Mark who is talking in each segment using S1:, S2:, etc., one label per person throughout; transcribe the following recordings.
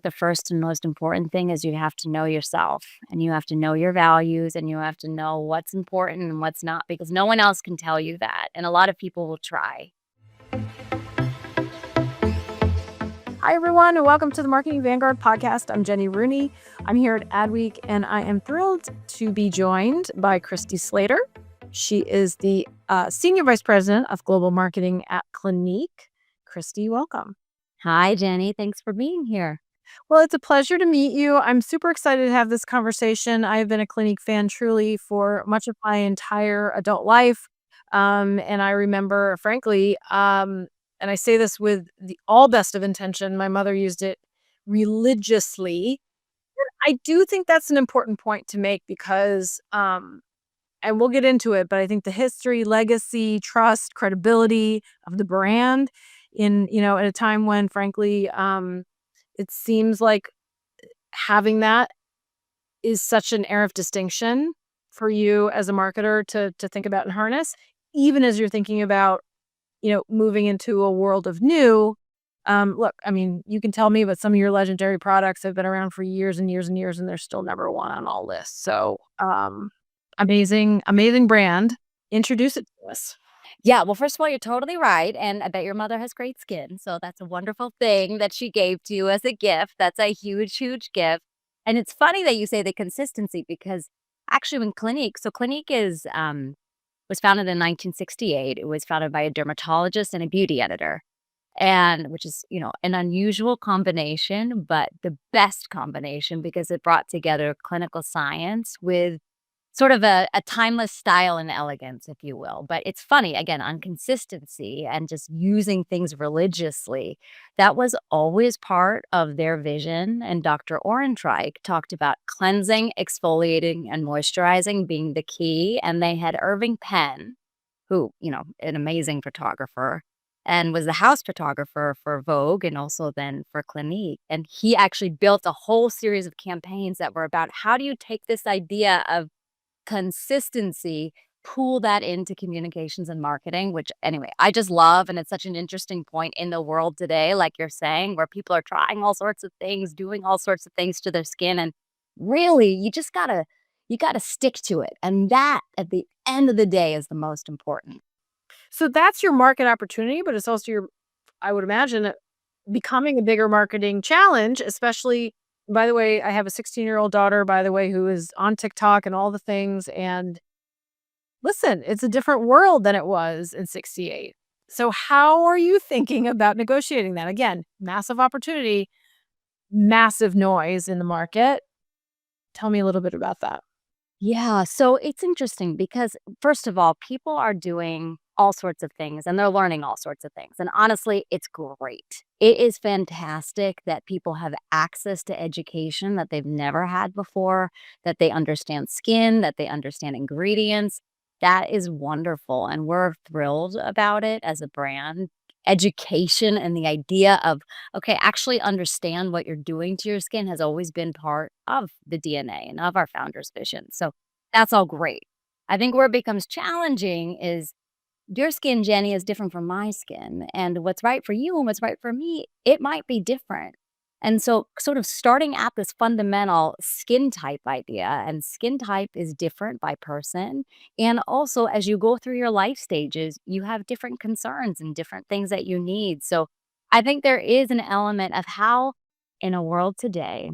S1: The first and most important thing is you have to know yourself and you have to know your values and you have to know what's important and what's not because no one else can tell you that. And a lot of people will try.
S2: Hi, everyone, and welcome to the Marketing Vanguard podcast. I'm Jenny Rooney. I'm here at Adweek, and I am thrilled to be joined by Christie Sclater. She is the Senior Vice President of Global Marketing at Clinique. Christie, welcome.
S1: Hi, Jenny. Thanks for being here.
S2: Well, it's a pleasure to meet you. I'm super excited to have this conversation. I have been a Clinique fan truly for much of my entire adult life. And I remember, frankly, and I say this with the all best of intention, my mother used it religiously. I do think that's an important point to make because, and we'll get into it, but I think the history, legacy, trust, credibility of the brand at a time when, frankly, it seems like having that is such an air of distinction for you as a marketer to think about and harness, even as you're thinking about moving into a world of new. Look, I mean, you can tell me, but some of your legendary products have been around for years and years and years, and they're still number one on all lists. So, amazing, amazing brand. Introduce it to us.
S1: Yeah, well, first of all, you're totally right. And I bet your mother has great skin. So that's a wonderful thing that she gave to you as a gift. That's a huge, huge gift. And it's funny that you say the consistency because actually when Clinique was founded in 1968. It was founded by a dermatologist and a beauty editor. And which is, an unusual combination, but the best combination because it brought together clinical science with sort of a timeless style and elegance, if you will. But it's funny, again, on consistency and just using things religiously. That was always part of their vision. And Dr. Orenreich talked about cleansing, exfoliating, and moisturizing being the key. And they had Irving Penn, who, an amazing photographer, and was the house photographer for Vogue and also then for Clinique. And he actually built a whole series of campaigns that were about how do you take this idea of consistency, pool that into communications and marketing, which anyway, I just love. And it's such an interesting point in the world today, like you're saying, where people are trying all sorts of things, doing all sorts of things to their skin. And really, you gotta stick to it. And that at the end of the day is the most important.
S2: So that's your market opportunity, but it's also I would imagine, becoming a bigger marketing challenge, especially, by the way, I have a 16-year-old daughter, by the way, who is on TikTok and all the things. And listen, it's a different world than it was in 68. So how are you thinking about negotiating that? Again, massive opportunity, massive noise in the market. Tell me a little bit about that.
S1: Yeah, so it's interesting because, first of all, people are doing all sorts of things and they're learning all sorts of things. And honestly, it's great. It is fantastic that people have access to education that they've never had before, that they understand skin, that they understand ingredients. That is wonderful. And we're thrilled about it as a brand. Education and the idea of, okay, actually understand what you're doing to your skin has always been part of the DNA and of our founder's vision. So that's all great. I think where it becomes challenging is your skin, Jenny, is different from my skin. And what's right for you and what's right for me, it might be different. And so, sort of starting at this fundamental skin type idea, and skin type is different by person. And also, as you go through your life stages, you have different concerns and different things that you need. So, I think there is an element of how, in a world today,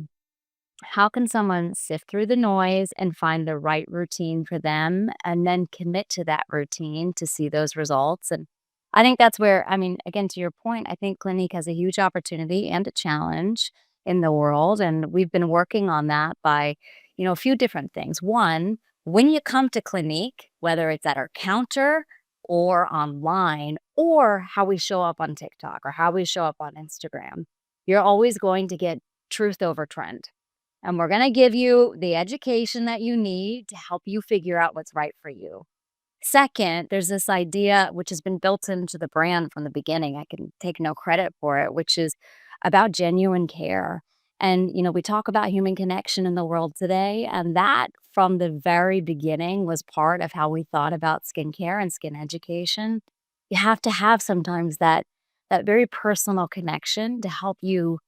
S1: how can someone sift through the noise and find the right routine for them and then commit to that routine to see those results? And I think that's where, I mean, again, to your point, I think Clinique has a huge opportunity and a challenge in the world. And we've been working on that by, a few different things. One, when you come to Clinique, whether it's at our counter or online or how we show up on TikTok or how we show up on Instagram, you're always going to get truth over trend. And we're going to give you the education that you need to help you figure out what's right for you. Second, there's this idea which has been built into the brand from the beginning. I can take no credit for it, which is about genuine care. And, we talk about human connection in the world today. And that from the very beginning was part of how we thought about skincare and skin education. You have to have sometimes that very personal connection to help you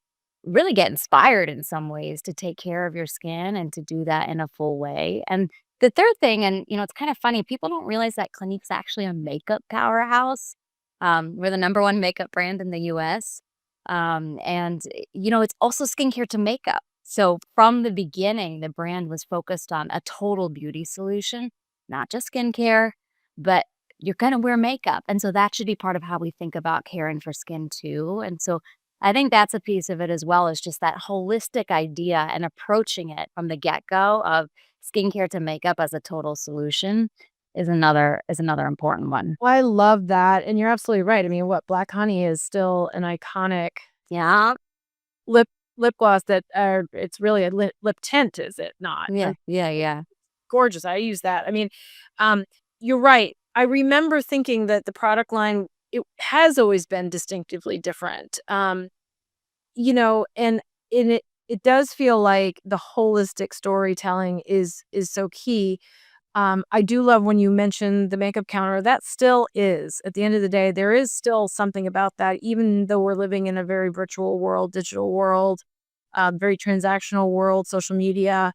S1: really get inspired in some ways to take care of your skin and to do that in a full way. And the third thing, and it's kind of funny, people don't realize that Clinique's actually a makeup powerhouse. We're the number one makeup brand in the US. It's also skincare to makeup. So from the beginning, the brand was focused on a total beauty solution, not just skincare, but you're going to wear makeup. And so that should be part of how we think about caring for skin too. And so I think that's a piece of it as well, is just that holistic idea and approaching it from the get-go of skincare to makeup as a total solution is another important one.
S2: Well, I love that, and you're absolutely right. I mean, what Black Honey is still an iconic
S1: Yeah.
S2: lip lip gloss that it's really a lip tint, is it not?
S1: Yeah. Yeah. Yeah.
S2: Gorgeous, I use that. I mean, um, you're right. I remember thinking that the product line, it has always been distinctively different. And it does feel like the holistic storytelling is so key. I do love when you mentioned the makeup counter. That still is. At the end of the day, there is still something about that, even though we're living in a very virtual world, digital world, very transactional world, social media.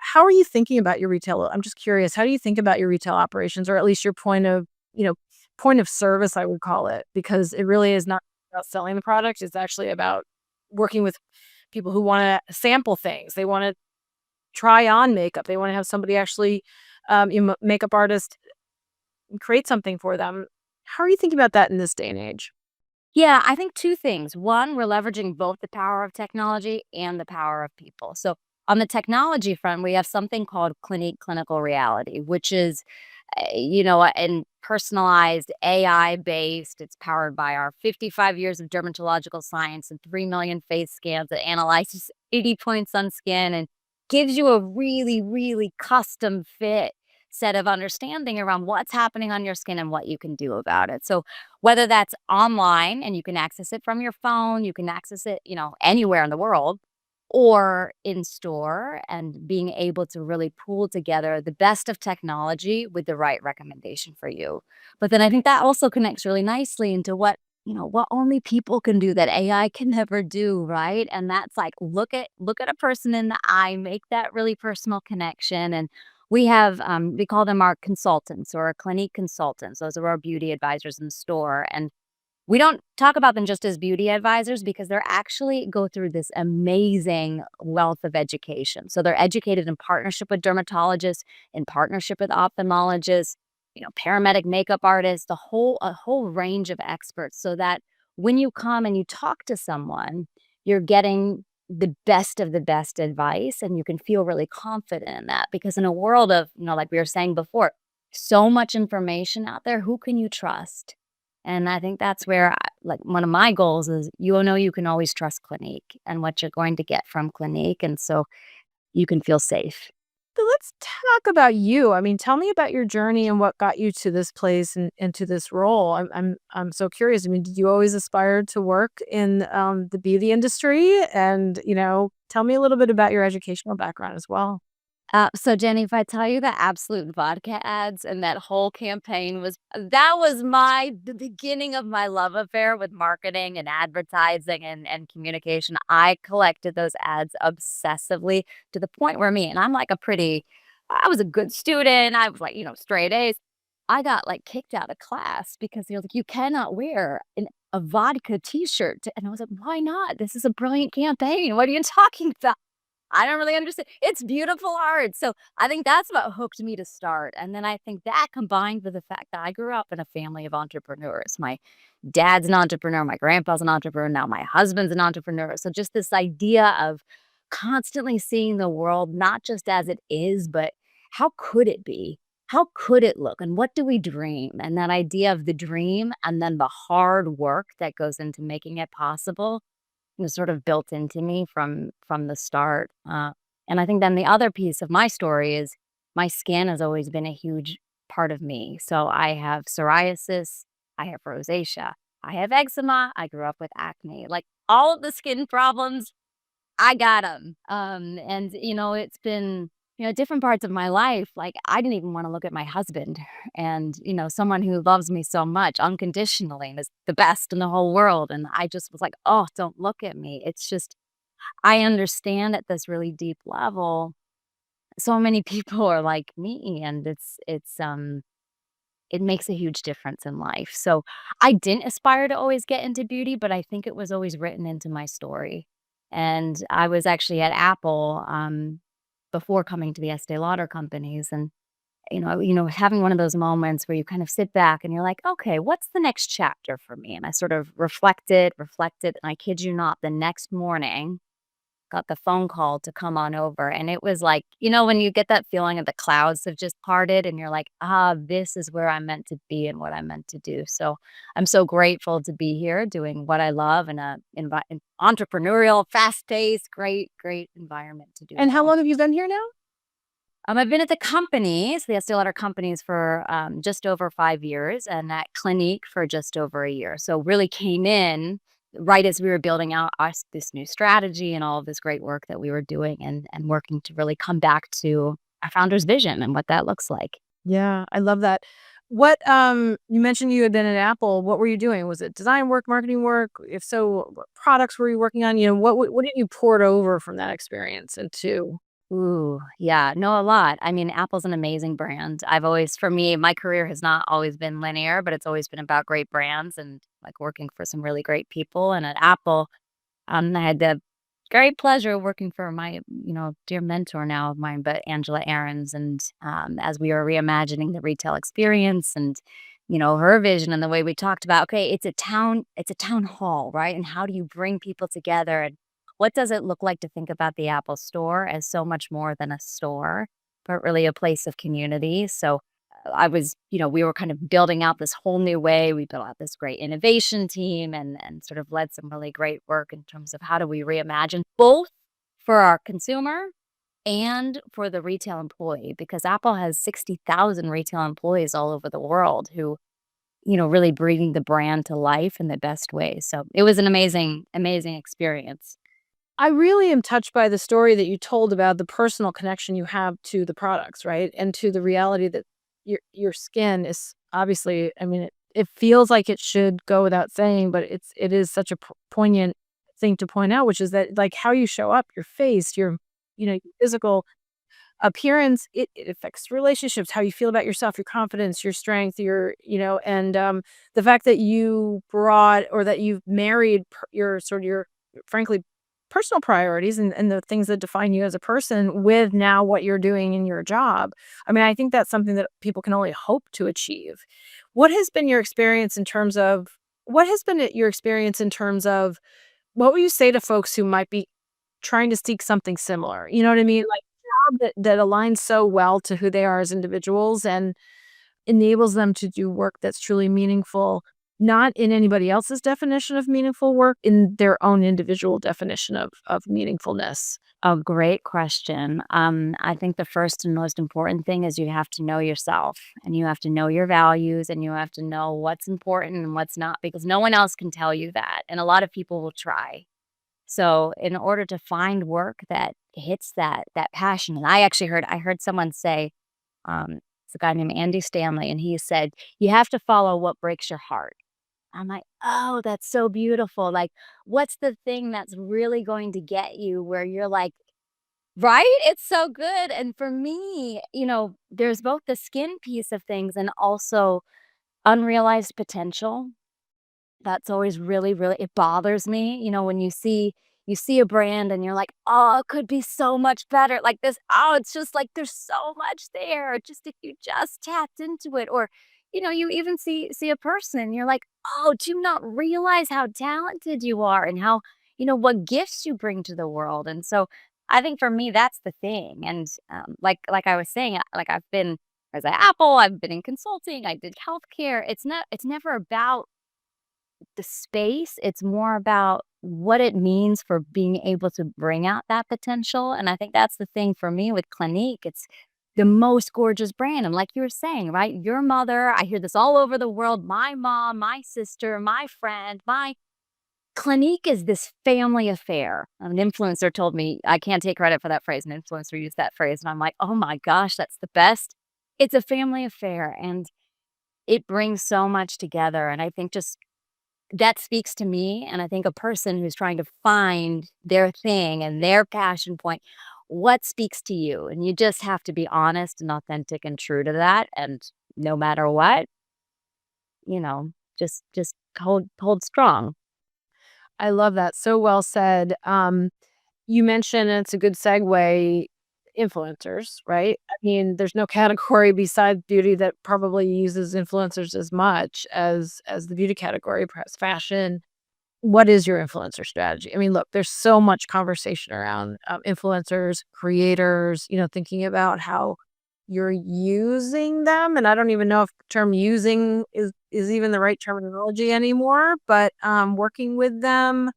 S2: How are you thinking about your retail? I'm just curious. How do you think about your retail operations, or at least your you know, point of service, I would call it, because it really is not about selling the product. It's actually about working with people who want to sample things. They want to try on makeup. They want to have somebody actually, makeup artist create something for them. How are you thinking about that in this day and age?
S1: Yeah, I think 2 things. One, we're leveraging both the power of technology and the power of people. So, on the technology front, we have something called Clinique Clinical Reality, which is, and personalized AI based. It's powered by our 55 years of dermatological science and 3 million face scans that analyzes 80 points on skin and gives you a really, really custom fit set of understanding around what's happening on your skin and what you can do about it. So, whether that's online and you can access it from your phone, you can access it, anywhere in the world, or in store, and being able to really pool together the best of technology with the right recommendation for you. But then I think that also connects really nicely into what only people can do that AI can never do, right? And that's like look at a person in the eye, make that really personal connection. And we call them our consultants or our Clinique consultants. Those are our beauty advisors in the store. And we don't talk about them just as beauty advisors because they're actually go through this amazing wealth of education. So they're educated in partnership with dermatologists, in partnership with ophthalmologists, paramedic makeup artists, a whole range of experts, so that when you come and you talk to someone, you're getting the best of the best advice and you can feel really confident in that, because in a world of, like we were saying before, so much information out there, who can you trust? And I think that's where, like, one of my goals is you can always trust Clinique and what you're going to get from Clinique, and so you can feel safe.
S2: So let's talk about you. I mean, tell me about your journey and what got you to this place and to this role. I'm so curious. I mean, did you always aspire to work in the beauty industry? And tell me a little bit about your educational background as well.
S1: So Jenny, if I tell you the absolute vodka ads and that whole campaign that was the beginning of my love affair with marketing and advertising and communication. I collected those ads obsessively to the point where I was a good student. I was like, straight A's. I got like kicked out of class because they're like, you cannot wear a vodka t-shirt. And I was like, why not? This is a brilliant campaign. What are you talking about? I don't really understand. It's beautiful art. So I think that's what hooked me to start. And then I think that combined with the fact that I grew up in a family of entrepreneurs. My dad's an entrepreneur, my grandpa's an entrepreneur, now my husband's an entrepreneur. So just this idea of constantly seeing the world not just as it is, but how could it be? How could it look? And what do we dream? And that idea of the dream and then the hard work that goes into making it possible was sort of built into me from the start. And I think then the other piece of my story is my skin has always been a huge part of me. So I have psoriasis, I have rosacea, I have eczema, I grew up with acne, like all of the skin problems I got 'em. And, it's been, different parts of my life, like, I didn't even wanna look at my husband and, someone who loves me so much unconditionally and is the best in the whole world, and I just was like, "Oh, don't look at me." It's just I understand at this really deep level, so many people are like me, and it makes a huge difference in life. So, I didn't aspire to always get into beauty, but I think it was always written into my story. And I was actually at Apple, before coming to the Estee Lauder companies, and, having one of those moments where you kind of sit back and you're like, "Okay, what's the next chapter for me?" And I sort of reflected, and I kid you not, the next morning got the phone call to come on over, and it was like, when you get that feeling of the clouds have just parted and you're like, "Ah, this is where I'm meant to be and what I'm meant to do." So, I'm so grateful to be here doing what I love in a an entrepreneurial, fast-paced, great environment to do it
S2: And how
S1: all.
S2: long have you been here now?
S1: I've been at the companies, the Estee Lauder companies for, just over 5 years, and at Clinique for just over a year. So really came in right as we were building out us this new strategy and all of this great work that we were doing, and working to really come back to our founder's vision and what that looks like.
S2: Yeah, I love that. You mentioned you had been at Apple. What were you doing? Was it design work, marketing work? If so, what products were you working on? What did you port over from that experience into?
S1: Ooh, yeah, no, a lot. I mean, Apple's an amazing brand. I've always for me, my career has not always been linear, but it's always been about great brands and, like, working for some really great people, and at Apple, I had the great pleasure of working for my, dear mentor now of mine, but Angela Ahrens, and, as we were reimagining the retail experience and, her vision and the way we talked about, okay, it's a town hall, right? And how do you bring people together, and what does it look like to think about the Apple Store as so much more than a store, but really a place of community? So, we were kind of building out this whole new way. We built out this great innovation team and sort of led some really great work in terms of how do we reimagine both for our consumer and for the retail employee, because Apple has 60,000 retail employees all over the world who, really bringing the brand to life in the best way. So it was an amazing experience.
S2: I really am touched by the story that you told about the personal connection you have to the products, right? And to the reality that your skin is obviously, I mean, it feels like it should go without saying, but it is such a poignant thing to point out, which is that like how you show up, your face, your physical appearance, it affects relationships, how you feel about yourself, your confidence, your strength, and the fact that you brought or that you've married your frankly personal priorities and the things that define you as a person with now what you're doing in your job. I mean, I think that's something that people can only hope to achieve. What has been your experience in terms of what has been your experience in terms of what would you say to folks who might be trying to seek something similar? You know what I mean? Like a job that aligns so well to who they are as individuals and enables them to do work that's truly meaningful, not in anybody else's definition of meaningful work, in their own individual definition of meaningfulness.
S1: A great question. I think the first and most important thing is you have to know yourself, and you have to know your values, and you have to know what's important and what's not, because no one else can tell you that. And a lot of people will try. So in order to find work that hits that passion, and I heard someone say, it's a guy named Andy Stanley, and he said, "You have to follow what breaks your heart." I'm like, "Oh, that's so beautiful." Like, what's the thing that's really going to get you where you're like, right? It's so good. And for me, there's both the skin piece of things and also unrealized potential. That's always really it bothers me, when you see a brand and you're like, "Oh, it could be so much better." Like this, "Oh, it's just like there's so much there, just if you just tapped into it." Or, you even see a person, you're like, "Oh, do you not realize how talented you are and how, what gifts you bring to the world?" And so I think for me, that's the thing. And like I was saying, I was at Apple, I've been in consulting, I did healthcare. It's never about the space, it's more about what it means for being able to bring out that potential, and I think that's the thing for me with Clinique. It's the most gorgeous brand, and like you were saying, right? Your mother, I hear this all over the world, my mom, my sister, my friend, my Clinique is this family affair. An influencer told me I can't take credit for that phrase, an influencer used that phrase, and I'm like, "Oh my gosh, that's the best." It's a family affair, and it brings so much together, and I think just that speaks to me, and I think a person who's trying to find their thing and their passion point, what speaks to you? And you just have to be honest and authentic and true to that, and no matter what, you know, just hold strong.
S2: I love that. So well said. You mentioned, and it's a good segue, influencers, right? I mean, there's no category besides beauty that probably uses influencers as much as the beauty category, perhaps fashion. What is your influencer strategy? I mean, look, there's so much conversation around influencers, creators, thinking about how you're using them. And I don't even know if the term using is even the right terminology anymore, but working with them,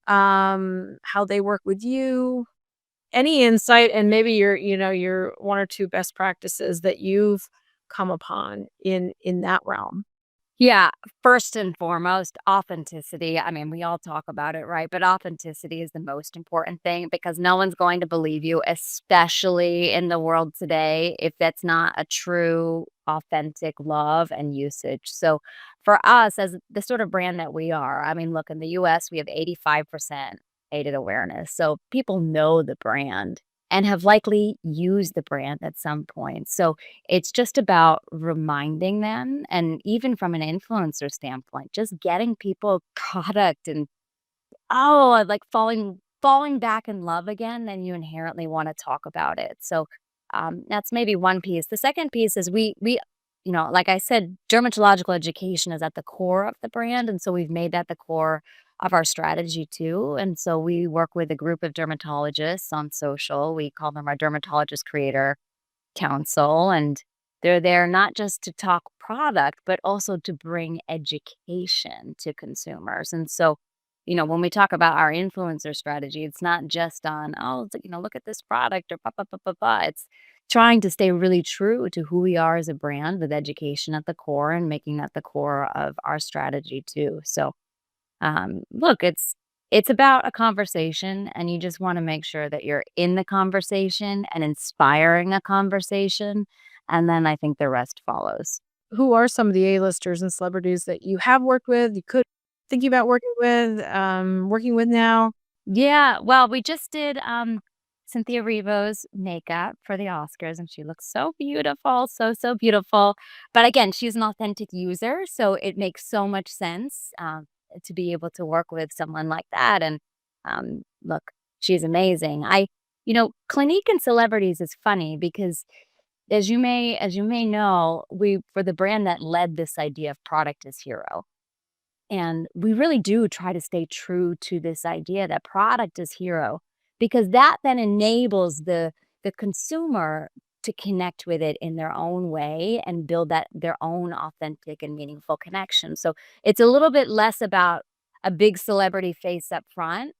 S2: how they work with you. Any insight and maybe your one or two best practices that you've come upon in that realm.
S1: Yeah, first and foremost, authenticity. I mean, we all talk about it, right? But authenticity is the most important thing because no one's going to believe you, especially in the world today, if that's not a true, authentic love and usage. So, for us, as the sort of brand that we are, I mean, look, in the US, we have 85% aided awareness. So, people know the brand and have likely used the brand at some point. So, it's just about reminding them, and even from an influencer standpoint, just getting people product and, oh, like falling back in love again, then you inherently wanna talk about it. So, that's maybe one piece. The second piece is like I said, dermatological education is at the core of the brand, and so we've made that the core of our strategy too, and so we work with a group of dermatologists on social. We call them our dermatologist creator council, and they're there not just to talk product, but also to bring education to consumers. And so, when we talk about our influencer strategy, it's not just on, oh, look at this product or blah, blah, blah, blah, blah. It's trying to stay really true to who we are as a brand with education at the core and making that the core of our strategy too. So, look, it's about a conversation, and you just wanna make sure that you're in the conversation and inspiring a conversation, and then I think the rest follows.
S2: Who are some of the A-listers and celebrities that you have worked with, you could thinking about working with now?
S1: Yeah, well, we just did, Cynthia Erivo's makeup for the Oscars, and she looks so beautiful, so, so beautiful. But again, she's an authentic user, so it makes so much sense, to be able to work with someone like that, and, look, she's amazing. Clinique and celebrities is funny because as you may know, we for the brand that led this idea of product as hero. And we really do try to stay true to this idea that product is hero, because that then enables the consumer to connect with it in their own way and build that their own authentic and meaningful connection. So it's a little bit less about a big celebrity face up front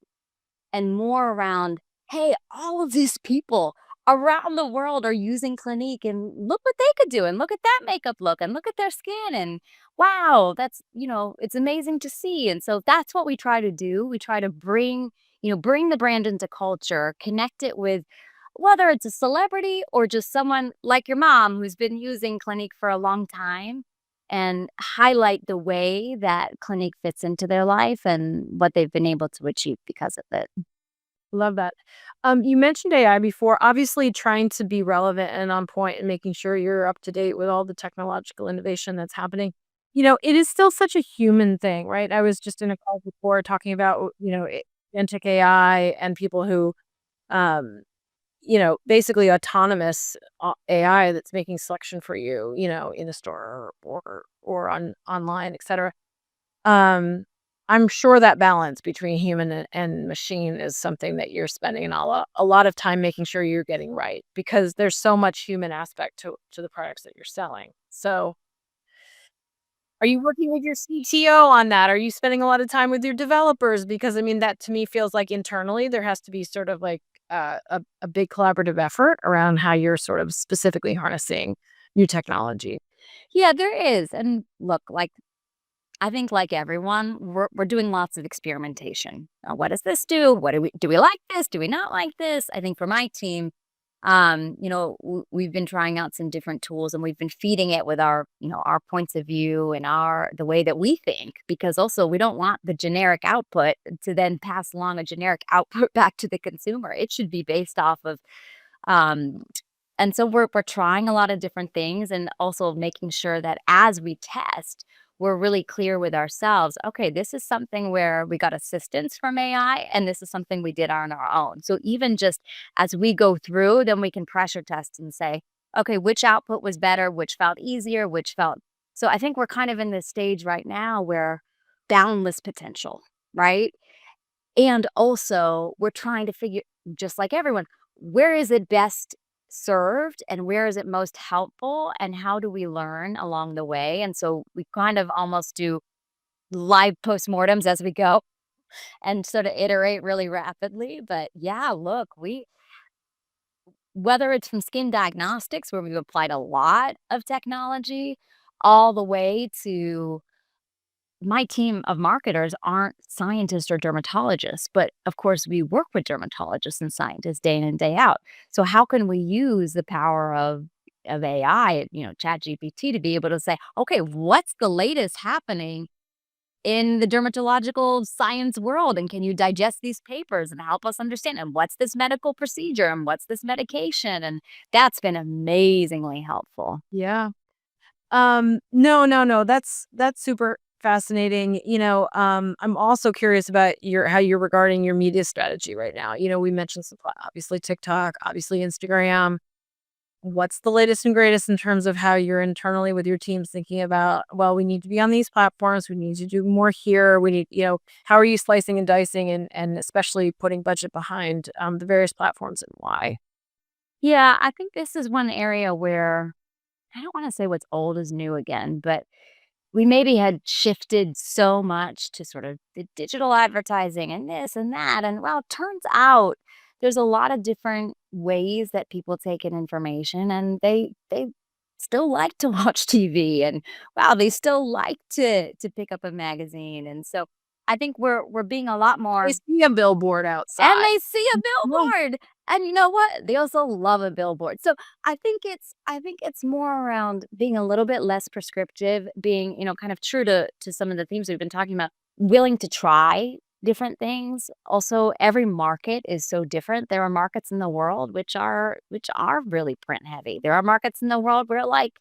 S1: and more around, "Hey, all of these people around the world are using Clinique, and look what they could do, and look at that makeup look, and look at their skin, and wow, it's amazing to see." And so that's what we try to do. We try to bring the brand into culture, connect it with whether it's a celebrity or just someone like your mom who's been using Clinique for a long time, and highlight the way that Clinique fits into their life and what they've been able to achieve because of it.
S2: Love that. You mentioned AI before, obviously trying to be relevant and on point and making sure you're up to date with all the technological innovation that's happening. It is still such a human thing, right? I was just in a call before talking about, agentic AI and people who, um, basically autonomous AI that's making selection for you, in a store or online, etc. Um, I'm sure that balance between human and machine is something that you're spending a lot of time making sure you're getting right because there's so much human aspect to the products that you're selling. So, are you working with your CTO on that? Are you spending a lot of time with your developers? Because I mean, that to me feels like internally there has to be sort of like a big collaborative effort around how you're sort of specifically harnessing new technology.
S1: Yeah, there is. And look, I think like everyone, we're doing lots of experimentation. What does this do? What do we like this? Do we not like this? I think for my team, We've been trying out some different tools and we've been feeding it with our points of view and the way that we think, because also we don't want the generic output to then pass along a generic output back to the consumer. It should be based off of um, and so we're trying a lot of different things and also making sure that as we test, we're really clear with ourselves. Okay, this is something where we got assistance from AI, and this is something we did on our own. So even just as we go through, then we can pressure test and say, okay, which output was better, which felt easier, which felt. So I think we're kind of in this stage right now where boundless potential, right? And also, we're trying to figure, just like everyone, where is it best served and where is it most helpful and how do we learn along the way? And so we kind of almost do live postmortems as we go and sort of iterate really rapidly. But yeah, look, whether it's from skin diagnostics where we've applied a lot of technology all the way to my team of marketers aren't scientists or dermatologists, but of course we work with dermatologists and scientists day in and day out. So how can we use the power of AI, Chat GPT, to be able to say, okay, what's the latest happening in the dermatological science world? And can you digest these papers and help us understand? And what's this medical procedure? And what's this medication? And that's been amazingly helpful.
S2: Yeah. No, no, no, that's super fascinating. I'm also curious about how you're regarding your media strategy right now. We mentioned obviously TikTok, obviously Instagram. What's the latest and greatest in terms of how you're internally with your teams thinking about, well, we need to be on these platforms, we need to do more here, we need, how are you slicing and dicing and especially putting budget behind the various platforms and why?
S1: Yeah, I think this is one area where I don't want to say what's old is new again, but we maybe had shifted so much to sort of the digital advertising and this and that. And well, it turns out there's a lot of different ways that people take in information and they still like to watch TV and wow, they still like to pick up a magazine. And so I think we're being a lot
S2: They
S1: more.
S2: see a billboard
S1: And
S2: outside.
S1: they see a
S2: Well,
S1: billboard, and you know what? They also love a billboard. So, I think it's more around being a little bit less prescriptive, being, kind of true to some of the themes we've been talking about, willing to try different things. Also, every market is so different. There are markets in the world which are really print heavy. There are markets in the world where, like,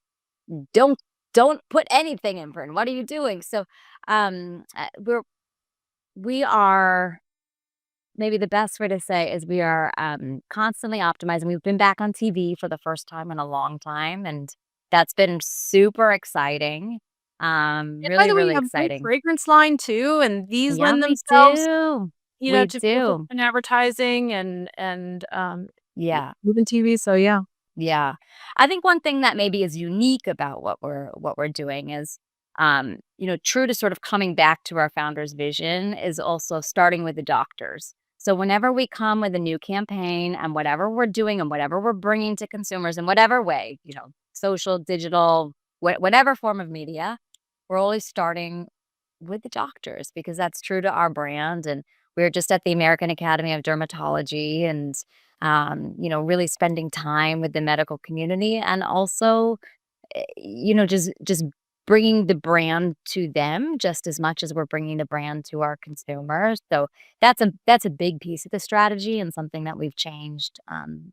S1: don't don't put anything in print. What are you doing? So, we are maybe the best way to say is we are, constantly optimizing. We've been back on TV for the first time in a long time, and that's been super exciting.
S2: and by
S1: Really,
S2: the way, you
S1: really
S2: have a great
S1: exciting.
S2: fragrance line too, and these
S1: Yeah,
S2: lend
S1: we
S2: themselves,
S1: do. We
S2: to full
S1: do.
S2: and advertising
S1: Yeah.
S2: moving TV. So yeah.
S1: Yeah. I think one thing that maybe is unique about what we're doing is, true to sort of coming back to our founder's vision is also starting with the doctors. So whenever we come with a new campaign and whatever we're doing and whatever we're bringing to consumers in whatever way, social, digital, whatever form of media, we're always starting with the doctors because that's true to our brand. And we're just at the American Academy of Dermatology and really spending time with the medical community and also, just bringing the brand to them just as much as we're bringing the brand to our consumers. So that's a big piece of the strategy and something that we've changed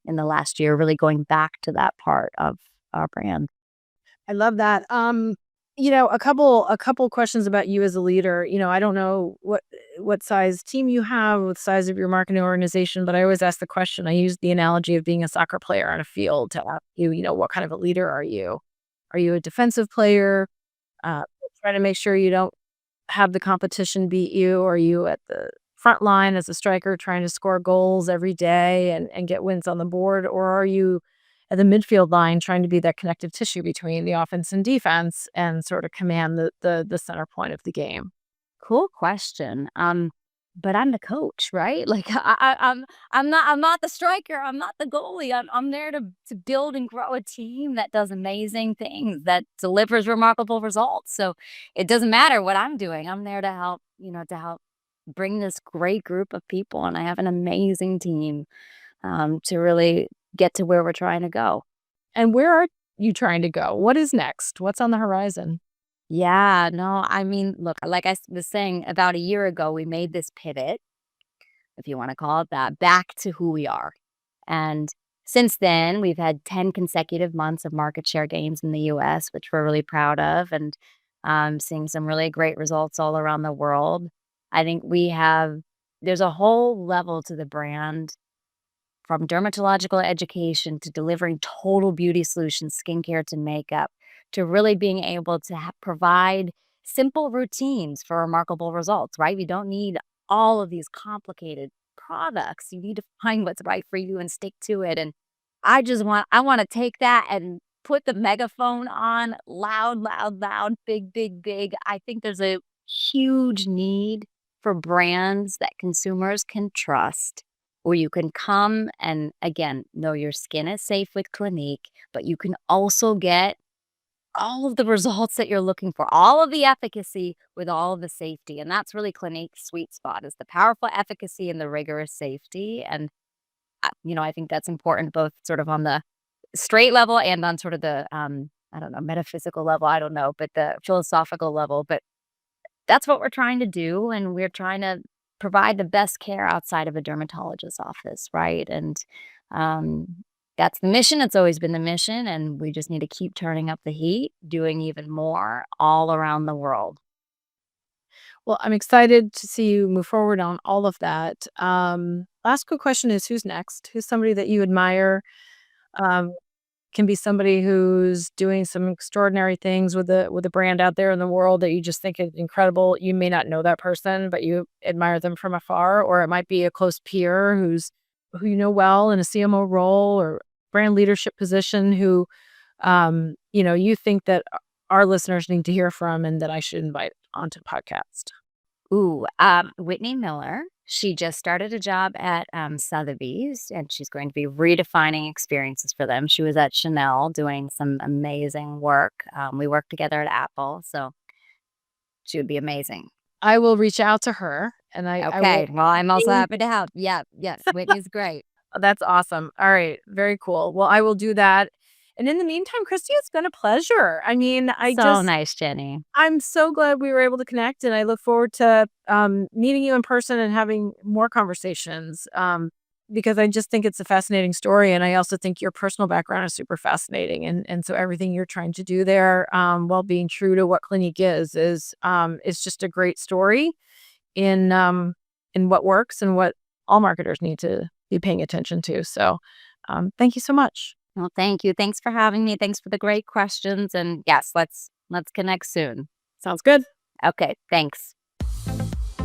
S1: in the last year, really going back to that part of our brand.
S2: I love that. A couple questions about you as a leader. I don't know what size team you have, what size of your marketing organization, but I always ask the question. I use the analogy of being a soccer player on a field to ask you, what kind of a leader are you? Are you a defensive player? Uh, Trying to make sure you don't have the competition beat you? Are you at the front line as a striker trying to score goals every day and get wins on the board? Or are you at the midfield line trying to be that connective tissue between the offense and defense and sort of command the center point of the game?
S1: Cool question. But I'm the coach, right? Like I'm not the striker. I'm not the goalie. I'm there to build and grow a team that does amazing things, that delivers remarkable results. So it doesn't matter what I'm doing. I'm there to help bring this great group of people, and I have an amazing team to really. get to where we're trying to go.
S2: And where are you trying to go? What is next? What's on the horizon?
S1: Yeah, no, I mean, look, like was saying, about a year ago, we made this pivot, if you want to call it that, back to who we are. And since then, we've had 10 consecutive months of market share gains in the US, which we're really proud of, and seeing some really great results all around the world. I think there's a whole level to the brand, from dermatological education to delivering total beauty solutions, skincare to makeup, to really being able to provide simple routines for remarkable results, right? You don't need all of these complicated products. You need to find what's right for you and stick to it. And I want to take that and put the megaphone on loud, loud, loud, big, big, big. I think there's a huge need for brands that consumers can trust, where you can come and, again, know your skin is safe with Clinique, but you can also get all of the results that you're looking for, all of the efficacy with all of the safety. And that's really Clinique's sweet spot, is the powerful efficacy and the rigorous safety. And, I think that's important both sort of on the straight level and on sort of the, I don't know, metaphysical level. I don't know, but the philosophical level. But that's what we're trying to do, and we're trying to provide the best care outside of a dermatologist's office, right? And, that's the mission, it's always been the mission, and we just need to keep turning up the heat, doing even more all around the world.
S2: Well, I'm excited to see you move forward on all of that. Last quick question is, who's next? Who's somebody that you admire? Um, can be somebody who's doing some extraordinary things with a brand out there in the world that you just think is incredible. You may not know that person, but you admire them from afar, or it might be a close peer who you know well in a CMO role or brand leadership position who you think that our listeners need to hear from and that I should invite onto the podcast.
S1: Ooh, Whitney Miller. She just started a job at Sotheby's, and she's going to be redefining experiences for them. She was at Chanel doing some amazing work. We worked together at Apple, so she would be amazing.
S2: I will reach out to her, and I will.
S1: Okay, well, I'm also happy to help. Yeah, yes, Whitney's great.
S2: That's awesome. All right, very cool. Well, I will do that. And in the meantime, Christie, it's been a pleasure. I mean,
S1: So nice, Jenny.
S2: I'm so glad we were able to connect, and I look forward to meeting you in person and having more conversations, because I just think it's a fascinating story, and I also think your personal background is super fascinating, and so everything you're trying to do there, while being true to what Clinique is just a great story in what works and what all marketers need to be paying attention to. So, thank you so much.
S1: Well, thank you. Thanks for having me. Thanks for the great questions. And yes, let's connect soon.
S2: Sounds good.
S1: Okay, thanks.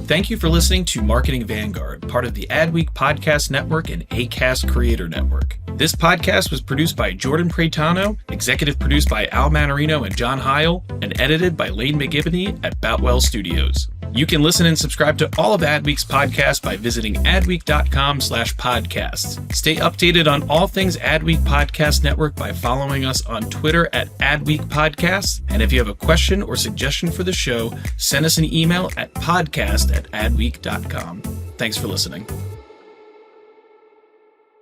S3: Thank you for listening to Marketing Vanguard, part of the Adweek Podcast Network and Acast Creator Network. This podcast was produced by Jordan Pretano, executive produced by Al Manarino and John Heil, and edited by Lane McGibney at Boutwell Studios. You can listen and subscribe to all of Adweek's podcasts by visiting adweek.com/podcasts. Stay updated on all things Adweek Podcast Network by following us on Twitter at Adweek Podcasts. And if you have a question or suggestion for the show, send us an email at podcast@adweek.com. Thanks for listening.